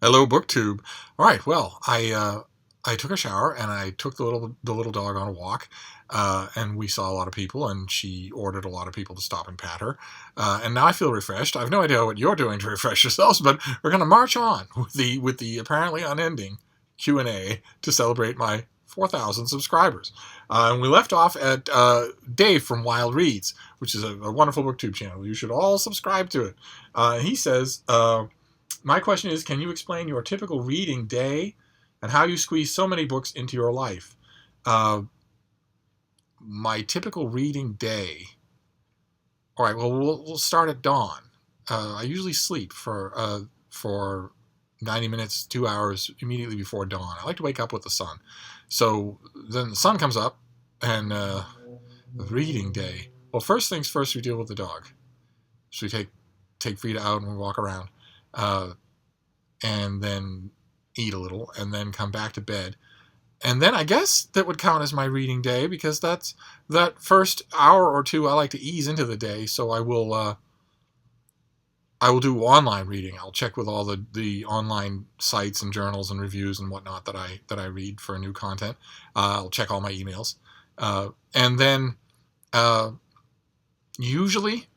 Hello, Booktube. All right. Well, I took a shower and I took the little dog on a walk, and we saw a lot of people, and she ordered a lot of people to stop and pat her, and now I feel refreshed. I have no idea what you're doing to refresh yourselves, but we're going to march on with the apparently unending Q&A to celebrate my 4,000 subscribers. And we left off at Dave from Wild Reads, which is a wonderful Booktube channel. You should all subscribe to it. He says. My question is, can you explain your typical reading day and how you squeeze so many books into your life? My typical reading day. All right, well, we'll start at dawn. I usually sleep for 90 minutes, 2 hours immediately before dawn. I like to wake up with the sun. So then the sun comes up, and the reading day. Well, first things first, we deal with the dog. So we take Frida out and we walk around. And then eat a little, and then come back to bed. And then I guess that would count as my reading day, because that first hour or two I like to ease into the day, so I will do online reading. I'll check with all the online sites and journals and reviews and whatnot that I read for new content. I'll check all my emails. And then usually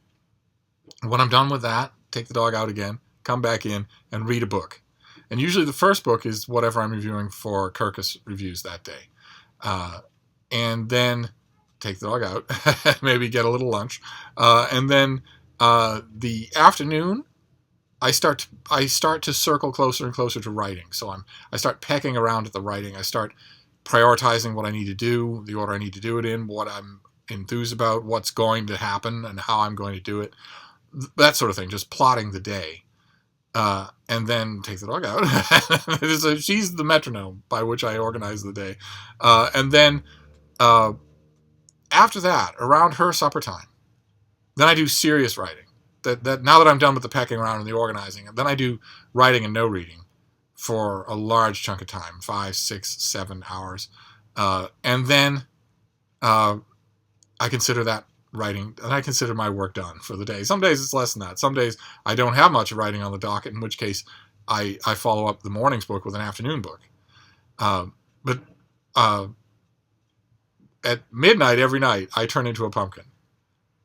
when I'm done with that, take the dog out again, come back in and read a book. And usually the first book is whatever I'm reviewing for Kirkus reviews that day. And then take the dog out, maybe get a little lunch. And then the afternoon, I start to circle closer and closer to writing. So I start pecking around at the writing. I start prioritizing what I need to do, the order I need to do it in, what I'm enthused about, what's going to happen, and how I'm going to do it. That sort of thing, just plotting the day. And then take the dog out. She's the metronome by which I organize the day. And then after that, around her supper time, then I do serious writing. That now that I'm done with the pecking around and the organizing, then I do writing and no reading for a large chunk of time, 5, 6, 7 hours. And then I consider that writing, and I consider my work done for the day. Some days it's less than that. Some days I don't have much writing on the docket, in which case I follow up the morning's book with an afternoon book. But at midnight every night, I turn into a pumpkin.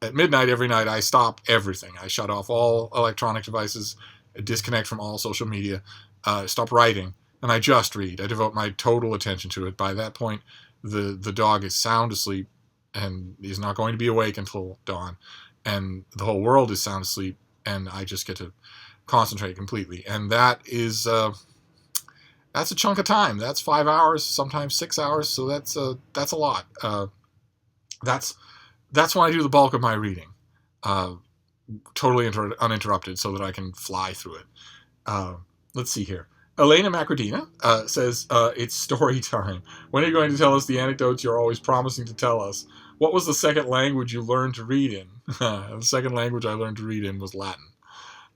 At midnight every night, I stop everything. I shut off all electronic devices, disconnect from all social media, stop writing, and I just read. I devote my total attention to it. By that point, the dog is sound asleep and he's not going to be awake until dawn, and the whole world is sound asleep, and I just get to concentrate completely. And that is that's a chunk of time. That's 5 hours, sometimes 6 hours. So that's a lot. That's when I do the bulk of my reading, totally uninterrupted, so that I can fly through it. Let's see here. Elena Macrodina says, it's story time. When are you going to tell us the anecdotes you're always promising to tell us? What was the second language you learned to read in? The second language I learned to read in was Latin.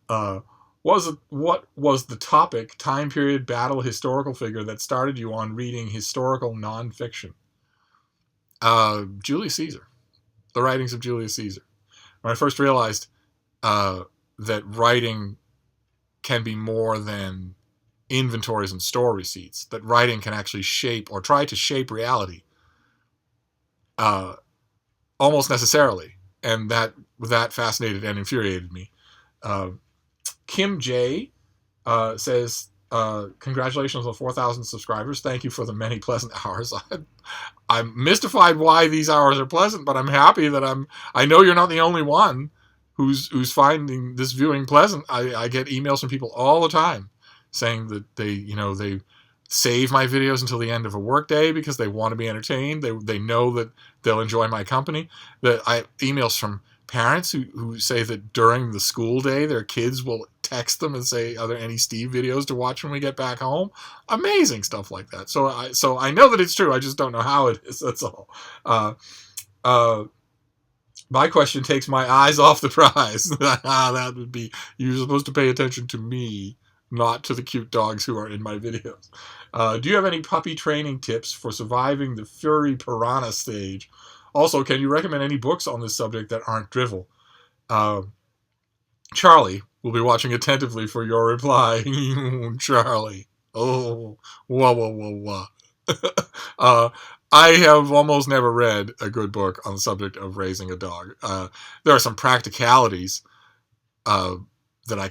What was the topic, time period, battle, historical figure that started you on reading historical nonfiction? Julius Caesar. The writings of Julius Caesar. When I first realized that writing can be more than inventories and store receipts, that writing can actually shape or try to shape reality almost necessarily, and that fascinated and infuriated me. Kim J says, congratulations on 4,000 subscribers. Thank you for the many pleasant hours. I'm mystified why these hours are pleasant, but I'm happy that I know you're not the only one who's finding this viewing pleasant. I get emails from people all the time saying that they save my videos until the end of a workday because they want to be entertained. They know that they'll enjoy my company. That I emails from parents who say that during the school day their kids will text them and say, are there any Steve videos to watch when we get back home? Amazing stuff like that. So I know that it's true. I just don't know how it is. That's all. My question takes my eyes off the prize. That would be, you're supposed to pay attention to me, not to the cute dogs who are in my videos. Do you have any puppy training tips for surviving the furry piranha stage? Also, can you recommend any books on this subject that aren't drivel? Charlie, We'll be watching attentively for your reply, Charlie. Oh, wah, wah, wah, wah. I have almost never read a good book on the subject of raising a dog. There are some practicalities that I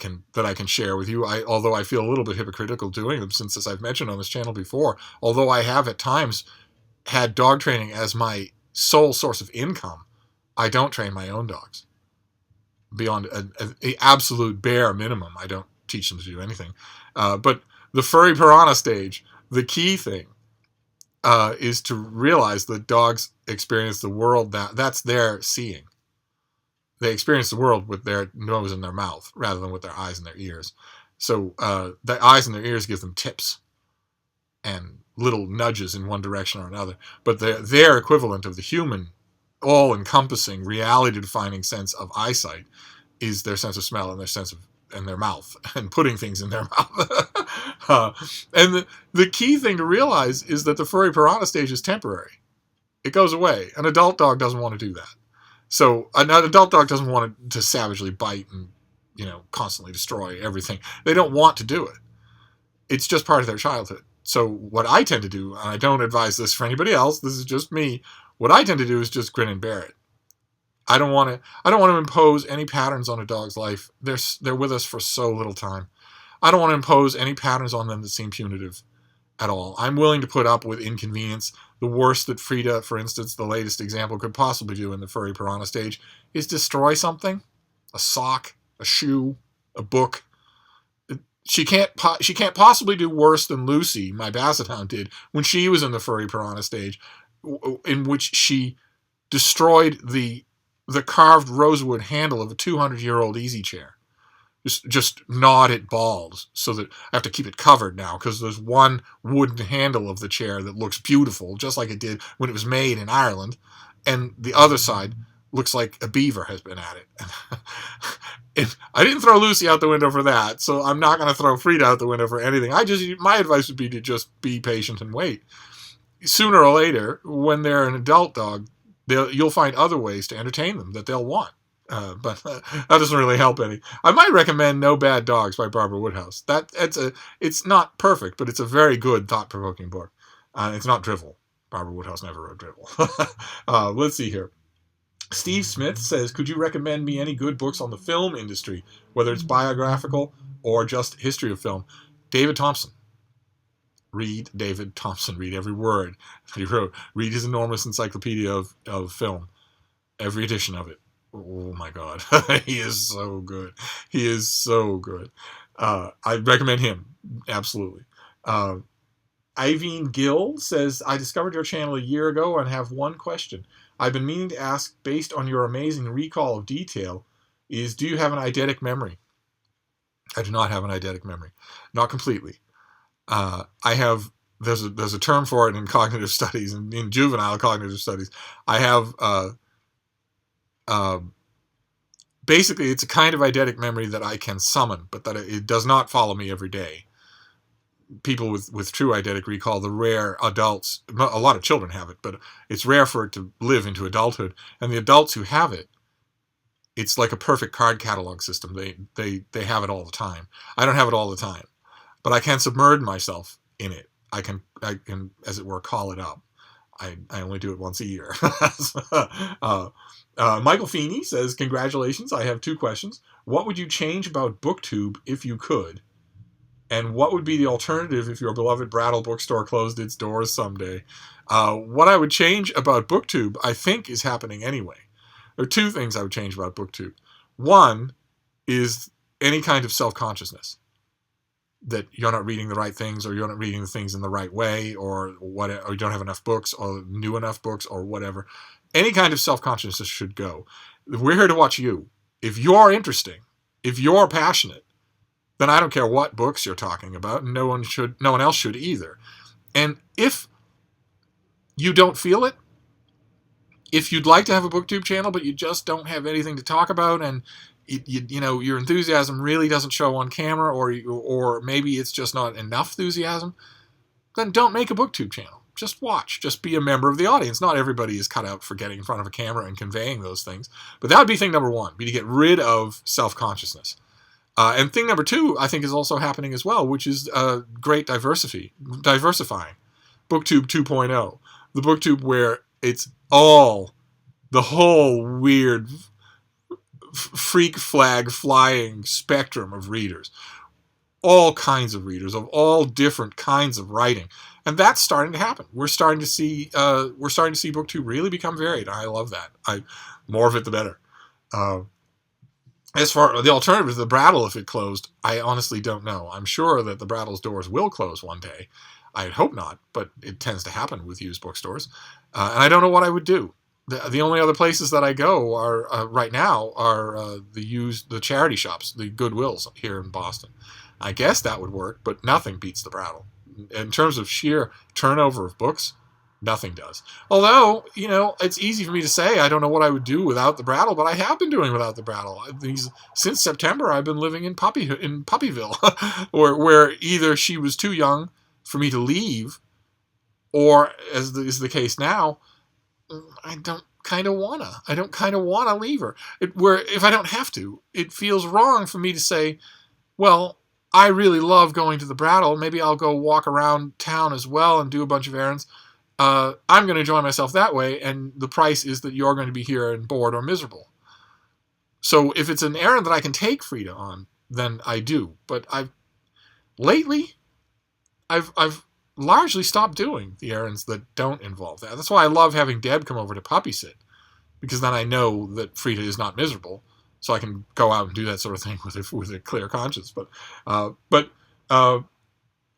can share with you. Although I feel a little bit hypocritical doing them, since, as I've mentioned on this channel before, although I have at times had dog training as my sole source of income, I don't train my own dogs. Beyond an absolute bare minimum, I don't teach them to do anything. But the furry piranha stage, the key thing is to realize that dogs experience the world that's their seeing. They experience the world with their nose and their mouth rather than with their eyes and their ears. So the eyes and their ears give them tips and little nudges in one direction or another. But their equivalent of the human, all-encompassing, reality-defining sense of eyesight is their sense of smell and their sense of and their mouth and putting things in their mouth. And the key thing to realize is that the furry piranha stage is temporary. It goes away. An adult dog doesn't want to do that. So an adult dog doesn't want to savagely bite and, constantly destroy everything. They don't want to do it. It's just part of their childhood. So what I tend to do, and I don't advise this for anybody else, this is just me, what I tend to do is just grin and bear it. I don't want to impose any patterns on a dog's life. They're with us for so little time. I don't want to impose any patterns on them that seem punitive at all. I'm willing to put up with inconvenience. The worst that Frida, for instance, the latest example, could possibly do in the furry piranha stage is destroy something. A sock, a shoe, a book. She can't possibly do worse than Lucy, my basset hound, did when she was in the furry piranha stage, in which she destroyed the carved rosewood handle of a 200-year-old easy chair. Just gnawed it bald so that I have to keep it covered now because there's one wooden handle of the chair that looks beautiful, just like it did when it was made in Ireland, and the other side looks like a beaver has been at it. I didn't throw Lucy out the window for that, so I'm not going to throw Frida out the window for anything. My advice would be to just be patient and wait. Sooner or later, when they're an adult dog, you'll find other ways to entertain them that they'll want. But that doesn't really help any. I might recommend No Bad Dogs by Barbara Woodhouse. It's not perfect, but it's a very good, thought-provoking book. It's not drivel. Barbara Woodhouse never wrote drivel. Let's see here. Steve Smith says, could you recommend me any good books on the film industry, whether it's biographical or just history of film? David Thompson. Read David Thompson. Read every word that he wrote. Read his enormous encyclopedia of film. Every edition of it. Oh my God. He is so good. He is so good. I recommend him. Absolutely. Iveen Gill says, I discovered your channel a year ago and have one question. I've been meaning to ask, based on your amazing recall of detail, do you have an eidetic memory? I do not have an eidetic memory. Not completely. There's a term for it in cognitive studies, in juvenile cognitive studies. I have, basically it's a kind of eidetic memory that I can summon, but that it does not follow me every day. People with true eidetic recall, the rare adults, a lot of children have it, but it's rare for it to live into adulthood. And the adults who have it, it's like a perfect card catalog system. They have it all the time. I don't have it all the time, but I can submerge myself in it. I can, as it were, call it up. I only do it once a year. Michael Feeney says, congratulations. I have two questions. What would you change about Booktube if you could? And what would be the alternative if your beloved Brattle bookstore closed its doors someday? What I would change about Booktube, I think, is happening anyway. There are two things I would change about Booktube. One is any kind of self-consciousness. That you're not reading the right things, or you're not reading the things in the right way, or you don't have enough books, or new enough books, or whatever. Any kind of self-consciousness should go. We're here to watch you. If you're interesting, if you're passionate, then I don't care what books you're talking about. No one else should either. And if you don't feel it, if you'd like to have a Booktube channel, but you just don't have anything to talk about, and your enthusiasm really doesn't show on camera, or maybe it's just not enough enthusiasm, then don't make a Booktube channel. Just watch. Just be a member of the audience. Not everybody is cut out for getting in front of a camera and conveying those things. But that would be thing number one, be to get rid of self-consciousness. And thing number two, I think, is also happening as well, which is great diversifying. Booktube 2.0. The Booktube where it's all the whole weird freak flag flying spectrum of readers. All kinds of readers of all different kinds of writing. And that's starting to happen. We're starting to see Booktube really become varied. I love that. More of it the better. As far as the alternative to the Brattle, if it closed, I honestly don't know. I'm sure that the Brattle's doors will close one day. I hope not, but it tends to happen with used bookstores. And I don't know what I would do. The only other places that I go are right now are the charity shops, the Goodwills here in Boston. I guess that would work, but nothing beats the Brattle. In terms of sheer turnover of books, nothing does. Although, it's easy for me to say I don't know what I would do without the Brattle, but I have been doing without the Brattle. Since September, I've been living in Puppyville, where either she was too young for me to leave, or, as is the case now, I don't kind of wanna leave her. Where if I don't have to, it feels wrong for me to say, well, I really love going to the Brattle. Maybe I'll go walk around town as well and do a bunch of errands. I'm going to enjoy myself that way, and the price is that you're going to be here and bored or miserable. So if it's an errand that I can take Frida on, then I do. But lately, I've largely stopped doing the errands that don't involve that. That's why I love having Deb come over to puppy sit, because then I know that Frida is not miserable. So I can go out and do that sort of thing with a clear conscience. But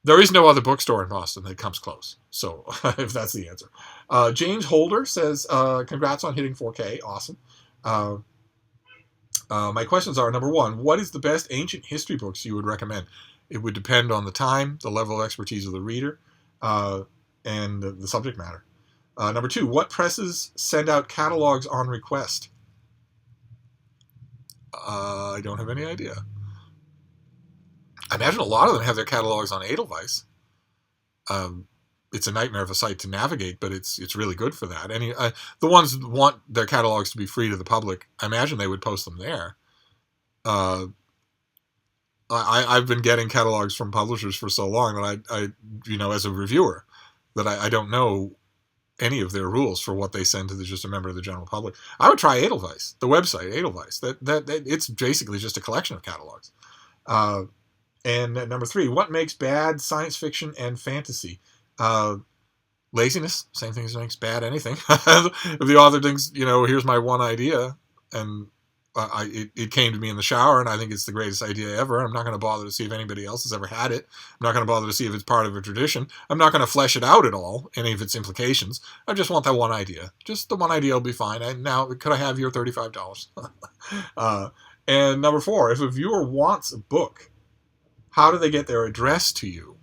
there is no other bookstore in Boston that comes close. So if that's the answer. James Holder says, congrats on hitting 4K. Awesome. My questions are, number one, what is the best ancient history books you would recommend? It would depend on the time, the level of expertise of the reader, and the subject matter. Number two, what presses send out catalogs on request? I don't have any idea. I imagine a lot of them have their catalogs on Edelweiss. It's a nightmare of a site to navigate, but it's really good for that. The ones that want their catalogs to be free to the public, I imagine they would post them there. I've been getting catalogs from publishers for so long that I as a reviewer, that I don't know any of their rules for what they send to just a member of the general public. I would try Edelweiss, the website Edelweiss. That it's basically just a collection of catalogs. And number three, what makes bad science fiction and fantasy? Laziness, same thing as makes bad anything. If the author thinks, here's my one idea, and it came to me in the shower, and I think it's the greatest idea ever. I'm not going to bother to see if anybody else has ever had it. I'm not going to bother to see if it's part of a tradition. I'm not going to flesh it out at all, any of its implications. I just want that one idea. Just the one idea will be fine. And now, could I have your $35? And number four, if a viewer wants a book, how do they get their address to you?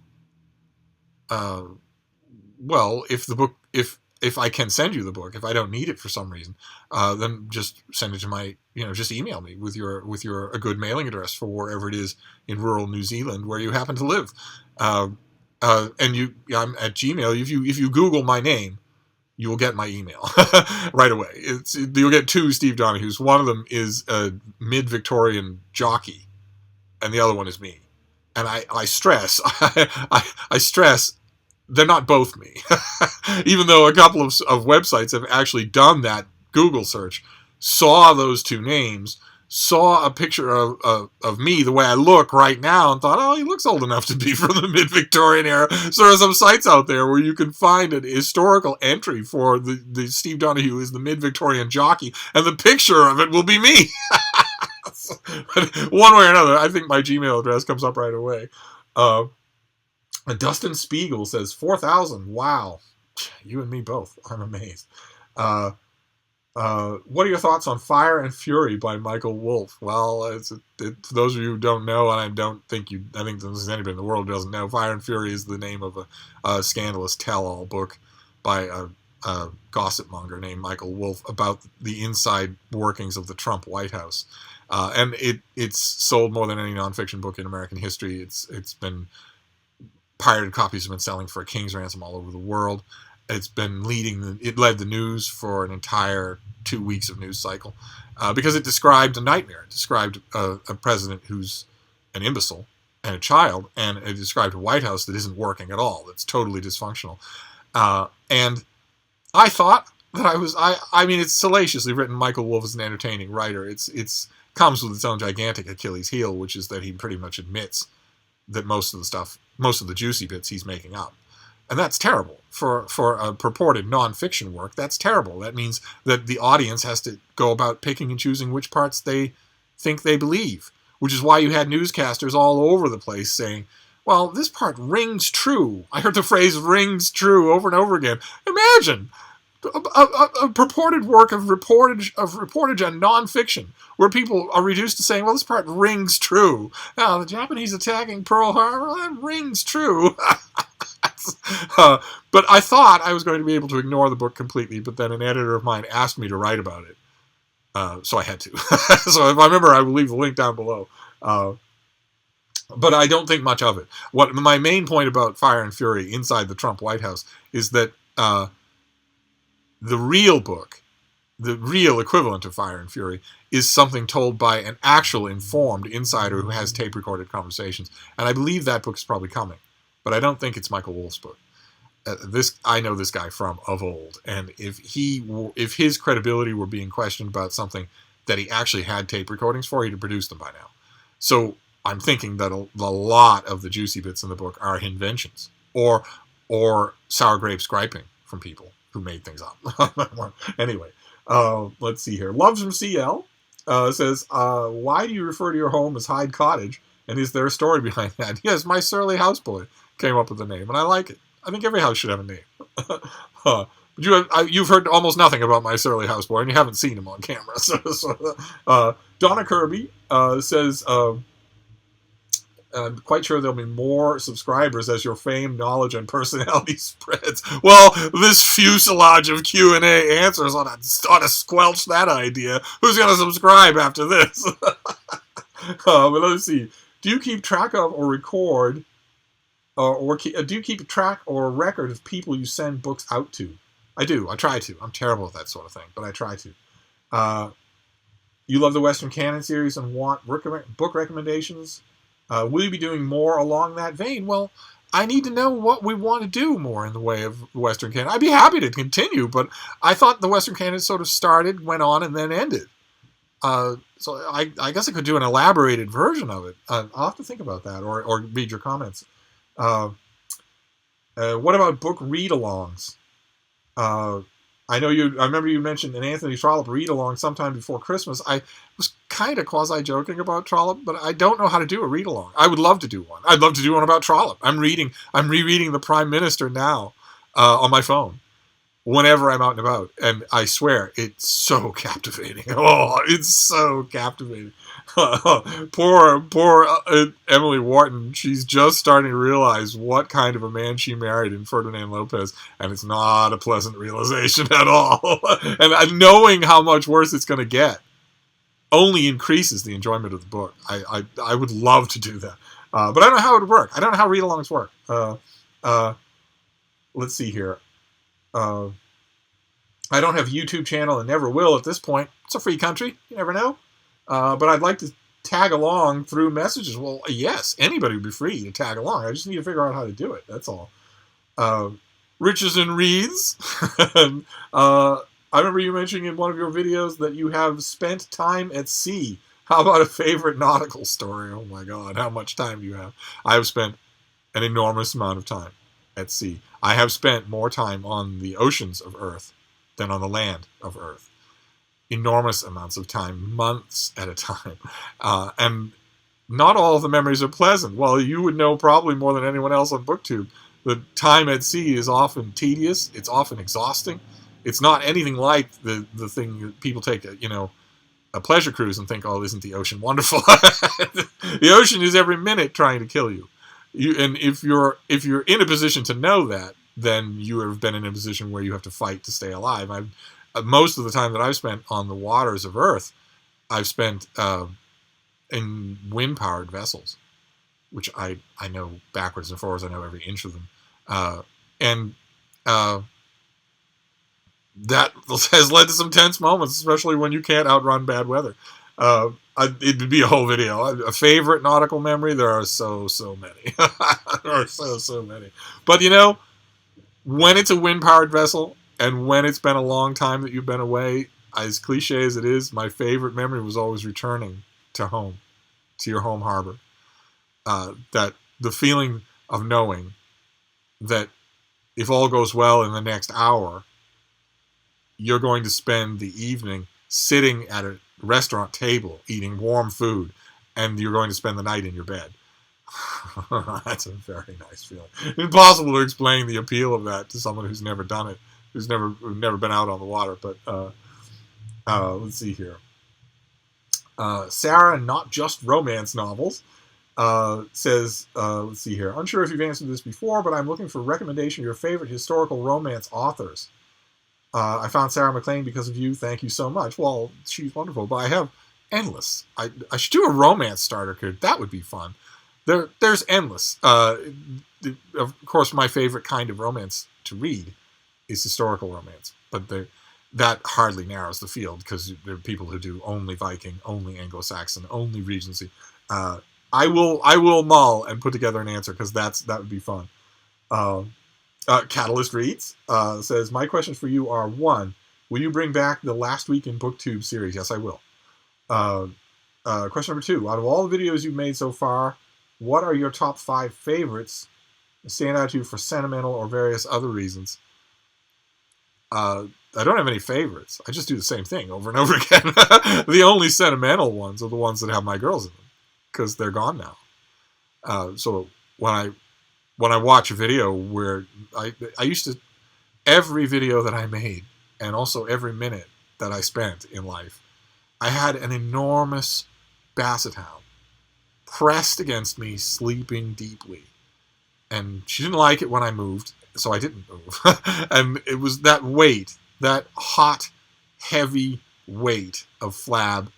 Well, if I can send you the book, if I don't need it for some reason, then just send it to my, just email me with a good mailing address for wherever it is in rural New Zealand where you happen to live. And I'm at Gmail. If you Google my name, you will get my email right away. You'll get two Steve Donahues. One of them is a mid-Victorian jockey, and the other one is me. And I stress, I stress, they're not both me. Even though a couple of websites have actually done that Google search, saw those two names, saw a picture of me the way I look right now, and thought, oh, he looks old enough to be from the mid-Victorian era. So there are some sites out there where you can find an historical entry for the Steve Donahue is the mid-Victorian jockey, and the picture of it will be me. One way or another, I think my Gmail address comes up right away. Dustin Spiegel says 4,000. Wow, you and me both. I'm amazed. What are your thoughts on Fire and Fury by Michael Wolff? Well, for those of you who don't know, and I think there's anybody in the world who doesn't know, Fire and Fury is the name of a scandalous tell-all book by a gossip monger named Michael Wolff about the inside workings of the Trump White House. And it's sold more than any nonfiction book in American history. It's been pirated copies have been selling for a king's ransom all over the world. It's been it led the news for an entire 2 weeks of news cycle because it described a nightmare. It described a president whose an imbecile and a child, and it described a White House that isn't working at all, that's totally dysfunctional. And I thought that I mean, it's salaciously written. Michael Wolff is an entertaining writer. It's comes with its own gigantic Achilles heel, which is that he pretty much admits that most of the juicy bits he's making up. And that's terrible. For a purported nonfiction work, that's terrible. That means that the audience has to go about picking and choosing which parts they think they believe, which is why you had newscasters all over the place saying, well, this part rings true. I heard the phrase rings true over and over again. Imagine a purported work of reportage on nonfiction, where people are reduced to saying, well, this part rings true. Now, the Japanese attacking Pearl Harbor, well, that rings true. But I thought I was going to be able to ignore the book completely, but then an editor of mine asked me to write about it. So I had to. So if I remember, I will leave the link down below. But I don't think much of it. What my main point about Fire and Fury inside the Trump White House is that the real book, the real equivalent of Fire and Fury, is something told by an actual informed insider who has tape-recorded conversations. And I believe that book is probably coming. But I don't think it's Michael Wolff's book. I know this guy from of old, and if his credibility were being questioned about something that he actually had tape recordings for, he'd have produced them by now. So I'm thinking that a lot of the juicy bits in the book are inventions or sour grapes griping from people who made things up. Anyway, let's see here. Loves from CL says, why do you refer to your home as Hyde Cottage, and is there a story behind that? Yes, my surly houseboy came up with the name, and I like it. I think every house should have a name. But you've heard almost nothing about my surly houseboy, and you haven't seen him on camera. Donna Kirby says, I'm quite sure there'll be more subscribers as your fame, knowledge, and personality spreads. Well, this fuselage of Q&A answers ought to squelch that idea. Who's going to subscribe after this? But let's see. Do you keep track of or record, do you keep track or a record of people you send books out to? I do. I try to. I'm terrible at that sort of thing, but I try to. You love the Western Canon series and want book recommendations? Will you be doing more along that vein? Well, I need to know what we want to do more in the way of Western Canon. I'd be happy to continue, but I thought the Western Canon sort of started, went on, and then ended. So I guess I could do an elaborated version of it. I'll have to think about that or read your comments. What about book read-alongs? I remember you mentioned an Anthony Trollope read-along sometime before Christmas. I was kind of quasi-joking about Trollope, but I don't know how to do a read-along. I would love to do one. I'd love to do one about Trollope. I'm rereading The Prime Minister now on my phone whenever I'm out and about. And I swear, it's so captivating. Oh, it's so captivating. Poor Emily Wharton. She's just starting to realize what kind of a man she married in Ferdinand Lopez, and it's not a pleasant realization at all. And knowing how much worse it's going to get only increases the enjoyment of the book. I would love to do that, but I don't know how it would work. I don't know how read-alongs work. Let's see here. I don't have a YouTube channel and never will at this point. It's a free country. You never know. But I'd like to tag along through messages. Well, yes, anybody would be free to tag along. I just need to figure out how to do it. That's all. Riches and Reads. I remember you mentioning in one of your videos that you have spent time at sea. How about a favorite nautical story? Oh my God, how much time do you have? I have spent an enormous amount of time at sea. I have spent more time on the oceans of Earth than on the land of Earth. Enormous amounts of time, months at a time. And not all of the memories are pleasant. Well, you would know probably more than anyone else on Booktube. The time at sea is often tedious. It's often exhausting. It's not anything like the thing that people take, a pleasure cruise and think, oh, isn't the ocean wonderful? The ocean is every minute trying to kill you. And if you're in a position to know that, then you have been in a position where you have to fight to stay alive. Most of the time that I've spent on the waters of Earth, I've spent in wind-powered vessels, which I know backwards and forwards. I know every inch of them. That has led to some tense moments, especially when you can't outrun bad weather. It would be a whole video. A favorite nautical memory? There are so many. There are so many. But you know, when it's a wind-powered vessel and when it's been a long time that you've been away, as cliche as it is, my favorite memory was always returning to home, to your home harbor. That the feeling of knowing that if all goes well in the next hour, you're going to spend the evening sitting at a restaurant table eating warm food, and you're going to spend the night in your bed. That's a very nice feeling. It's impossible to explain the appeal of that to someone who's never done it, who's never been out on the water. But let's see here. Sarah, not just romance novels, says, let's see here. Unsure if you've answered this before, but I'm looking for a recommendation of your favorite historical romance authors. I found Sarah McLean because of you. Thank you so much. Well, she's wonderful, but I have endless. I should do a romance starter kit. That would be fun. There's endless. Of course, my favorite kind of romance to read is historical romance, but that hardly narrows the field because there are people who do only Viking, only Anglo-Saxon, only Regency. I will mull and put together an answer because that would be fun. Catalyst Reads says, my questions for you are, 1, will you bring back the Last Week in Booktube series? Yes, I will. Question number 2, out of all the videos you've made so far, what are your top 5 favorites that stand out to you for sentimental or various other reasons? I don't have any favorites. I just do the same thing over and over again. The only sentimental ones are the ones that have my girls in them because they're gone now. So when I watch a video where I used to, every video that I made and also every minute that I spent in life, I had an enormous basset hound pressed against me, sleeping deeply. And she didn't like it when I moved, so I didn't move. And it was that weight, that hot, heavy weight of flab.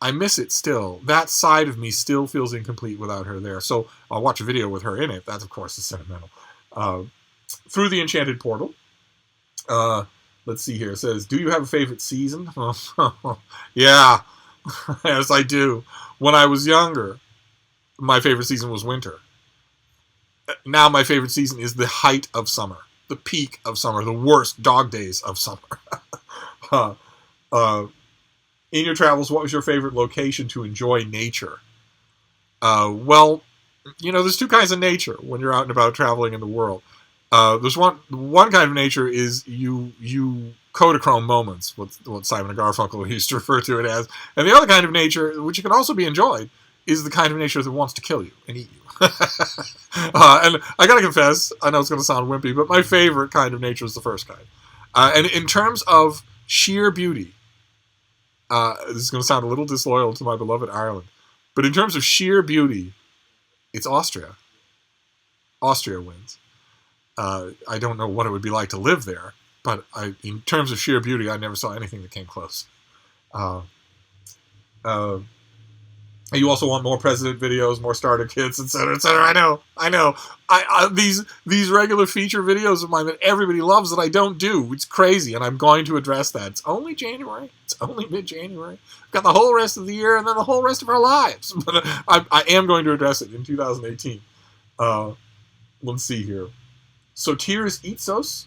I miss it still. That side of me still feels incomplete without her there. So I'll watch a video with her in it. That's, of course, is sentimental. Through the Enchanted Portal. Let's see here. It says, do you have a favorite season? Yeah. Yes, I do. When I was younger, my favorite season was winter. Now my favorite season is the height of summer. The peak of summer. The worst dog days of summer. In your travels, what was your favorite location to enjoy nature? Well, you know, there's 2 kinds of nature when you're out and about traveling in the world. There's one kind of nature is you Kodachrome moments, what Simon and Garfunkel used to refer to it as. And the other kind of nature, which can also be enjoyed, is the kind of nature that wants to kill you and eat you. And I gotta confess, I know it's gonna sound wimpy, but my favorite kind of nature is the first kind. And in terms of sheer beauty, this is gonna sound a little disloyal to my beloved Ireland, but in terms of sheer beauty, it's Austria. Austria wins. I don't know what it would be like to live there, but in terms of sheer beauty, I never saw anything that came close. You also want more president videos, more starter kits, etc., etc. I know. These regular feature videos of mine that everybody loves that I don't do. It's crazy, and I'm going to address that. It's only January. It's only mid-January. We've got the whole rest of the year and then the whole rest of our lives. But I am going to address it in 2018. Let's see here. Sotiris Itsos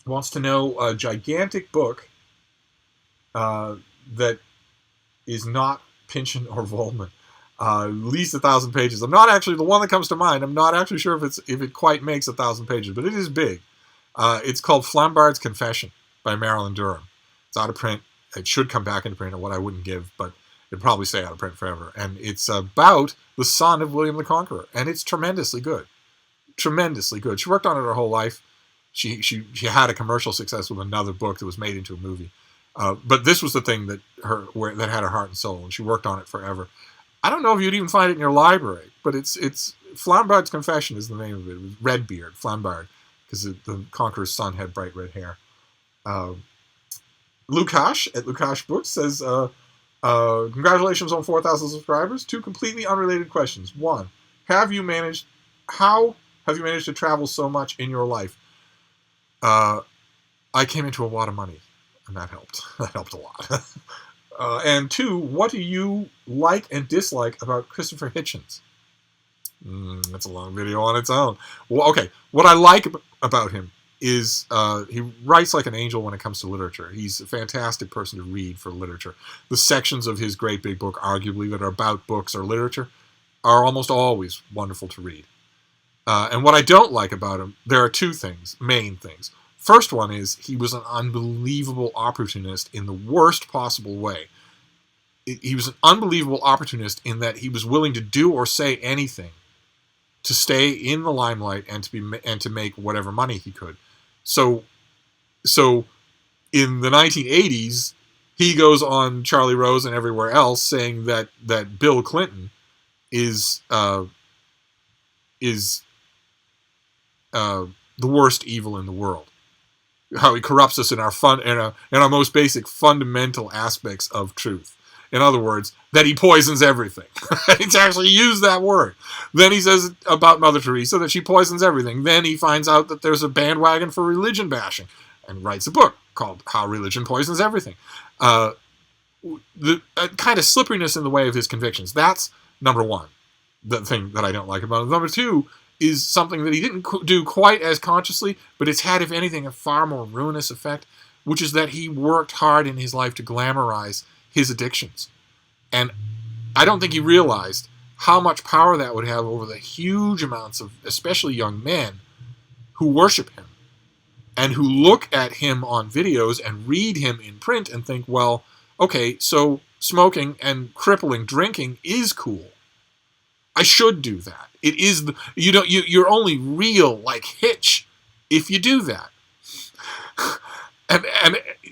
wants to know a gigantic book that is not Pynchon or Volman. At least 1,000 pages. I'm not actually, the one that comes to mind, I'm not actually sure if it quite makes 1,000 pages, but it is big. It's called Flambard's Confession by Marilyn Durham. It's out of print. It should come back into print at what I wouldn't give, but it'd probably stay out of print forever. And it's about the son of William the Conqueror, and it's tremendously good. Tremendously good. She worked on it her whole life. She had a commercial success with another book that was made into a movie. But this was the thing that had her heart and soul, and she worked on it forever. I don't know if you'd even find it in your library, but it's Flambard's Confession is the name of it. It was Redbeard, Flambard, because the Conqueror's son had bright red hair. Lukash at Lukash Books says, congratulations on 4,000 subscribers. 2 completely unrelated questions. 1, how have you managed to travel so much in your life? I came into a lot of money. and that helped. That helped a lot. And 2, what do you like and dislike about Christopher Hitchens? That's a long video on its own. Well, okay, what I like about him is he writes like an angel when it comes to literature. He's a fantastic person to read for literature. The sections of his great big book, arguably, that are about books or literature are almost always wonderful to read. And what I don't like about him, there are 2 things, main things. First one is he was an unbelievable opportunist in the worst possible way. He was an unbelievable opportunist in that he was willing to do or say anything to stay in the limelight and to make whatever money he could. So in the 1980s, he goes on Charlie Rose and everywhere else saying that Bill Clinton is the worst evil in the world. How he corrupts us in our most basic fundamental aspects of truth. In other words, that he poisons everything. He's actually used that word. Then he says about Mother Teresa that she poisons everything. Then he finds out that there's a bandwagon for religion bashing and writes a book called How Religion Poisons Everything. The kind of slipperiness in the way of his convictions. That's number 1, the thing that I don't like about him. Number 2 is something that he didn't do quite as consciously, but it's had, if anything, a far more ruinous effect, which is that he worked hard in his life to glamorize his addictions. And I don't think he realized how much power that would have over the huge amounts of, especially young men, who worship him and who look at him on videos and read him in print and think, well, okay, so smoking and crippling drinking is cool. I should do that. It is you're only real like Hitch if you do that. And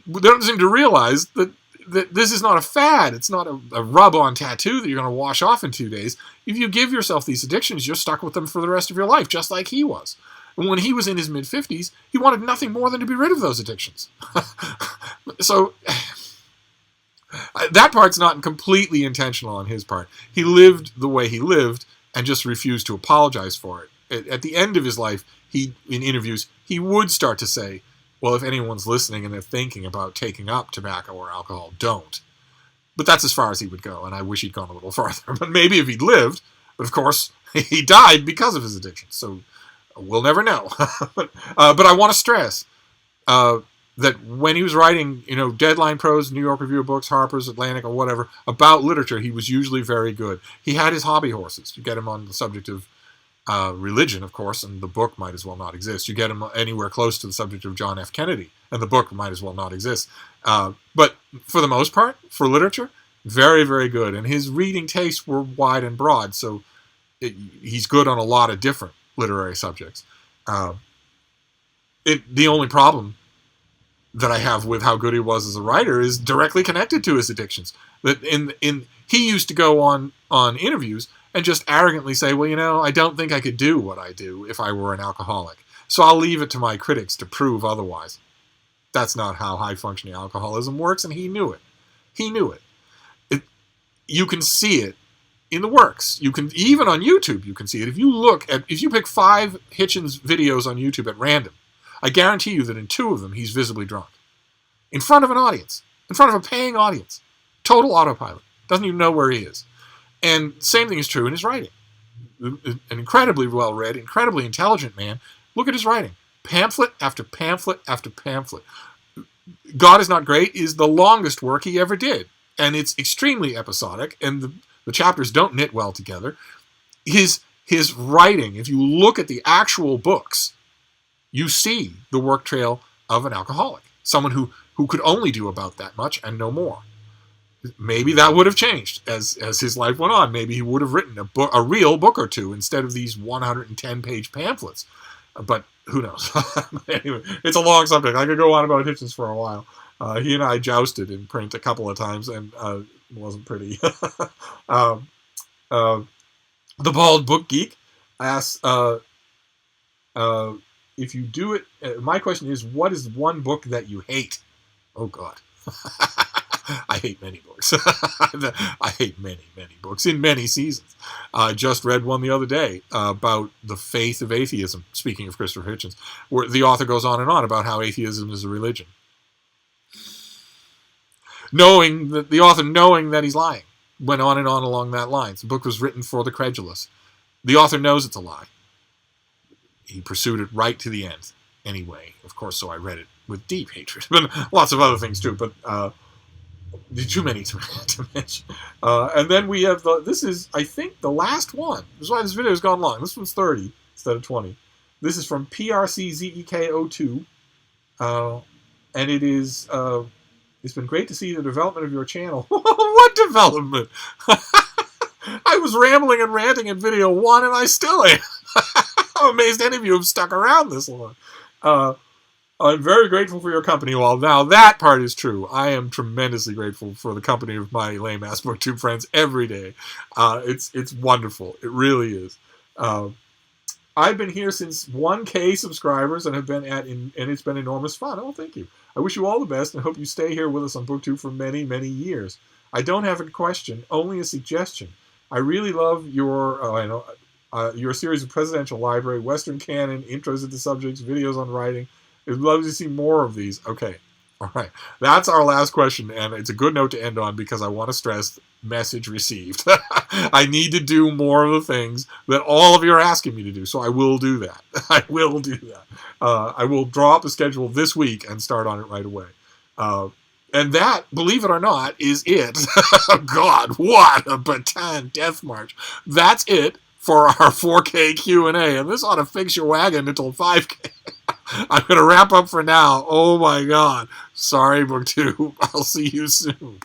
they don't seem to realize that this is not a fad. It's not a rub-on tattoo that you're going to wash off in 2 days. If you give yourself these addictions, you're stuck with them for the rest of your life, just like he was. And when he was in his mid-50s, he wanted nothing more than to be rid of those addictions. So that part's not completely intentional on his part. He lived the way he lived and just refused to apologize for it. At the end of his life, in interviews, he would start to say, well, if anyone's listening and they're thinking about taking up tobacco or alcohol, don't. But that's as far as he would go, and I wish he'd gone a little farther. But maybe if he'd lived, but of course, he died because of his addiction, so we'll never know. But I want to stress that when he was writing, Deadline prose, New York Review of Books, Harper's, Atlantic, or whatever, about literature, he was usually very good. He had his hobby horses. You get him on the subject of religion, of course, and the book might as well not exist. You get him anywhere close to the subject of John F. Kennedy, and the book might as well not exist. But for the most part, for literature, very, very good. And his reading tastes were wide and broad, so he's good on a lot of different literary subjects. The only problem that I have with how good he was as a writer is directly connected to his addictions. That he used to go on interviews and just arrogantly say, well, I don't think I could do what I do if I were an alcoholic. So I'll leave it to my critics to prove otherwise. That's not how high-functioning alcoholism works, and he knew it. He knew it. You can see it in the works. You can, even on YouTube, you can see it. If you pick 5 Hitchens videos on YouTube at random, I guarantee you that in 2 of them, he's visibly drunk. In front of an audience. In front of a paying audience. Total autopilot. Doesn't even know where he is. And same thing is true in his writing. An incredibly well-read, incredibly intelligent man. Look at his writing. Pamphlet after pamphlet after pamphlet. God Is Not Great is the longest work he ever did. And it's extremely episodic, and the chapters don't knit well together. His writing, if you look at the actual books, you see the work trail of an alcoholic. Someone who could only do about that much and no more. Maybe that would have changed as his life went on. Maybe he would have written a real book or 2 instead of these 110-page pamphlets. But who knows? Anyway, it's a long subject. I could go on about Hitchens for a while. He and I jousted in print a couple of times, and it wasn't pretty. The Bald Book Geek asks, if you do it, my question is, what is one book that you hate? Oh, God. I hate many books. I hate many, many books in many seasons. I just read one the other day about the faith of atheism, speaking of Christopher Hitchens, where the author goes on and on about how atheism is a religion. knowing that the author knowing that he's lying. Went on and on along that line. The book was written for the credulous. The author knows it's a lie. He pursued it right to the end. Anyway, of course, so I read it with deep hatred. But lots of other things too, but too many to mention. And then we have this is, I think, the last one. This is why this video has gone long. This one's 30 instead of 20. This is from PRCZEK02. And it is, it's been great to see the development of your channel. What development? I was rambling and ranting in video 1, and I still am. I'm amazed any of you have stuck around this long. I'm very grateful for your company. Well, now that part is true. I am tremendously grateful for the company of my lame-ass Booktube friends every day. It's wonderful. It really is. I've been here since 1K subscribers and have been and it's been enormous fun. Oh, thank you. I wish you all the best and hope you stay here with us on Booktube for many, many years. I don't have a question, only a suggestion. I really love your series of Presidential Library, Western Canon, intros into subjects, videos on writing. I'd love to see more of these. Okay. All right. That's our last question, and it's a good note to end on because I want to stress message received. I need to do more of the things that all of you are asking me to do, so I will do that. I will do that. I will draw up a schedule this week and start on it right away. And that, believe it or not, is it. God, what a baton death march. That's it for our 4K Q&A, and this ought to fix your wagon until 5K. I'm going to wrap up for now. Oh my God. Sorry, Booktube. I'll see you soon.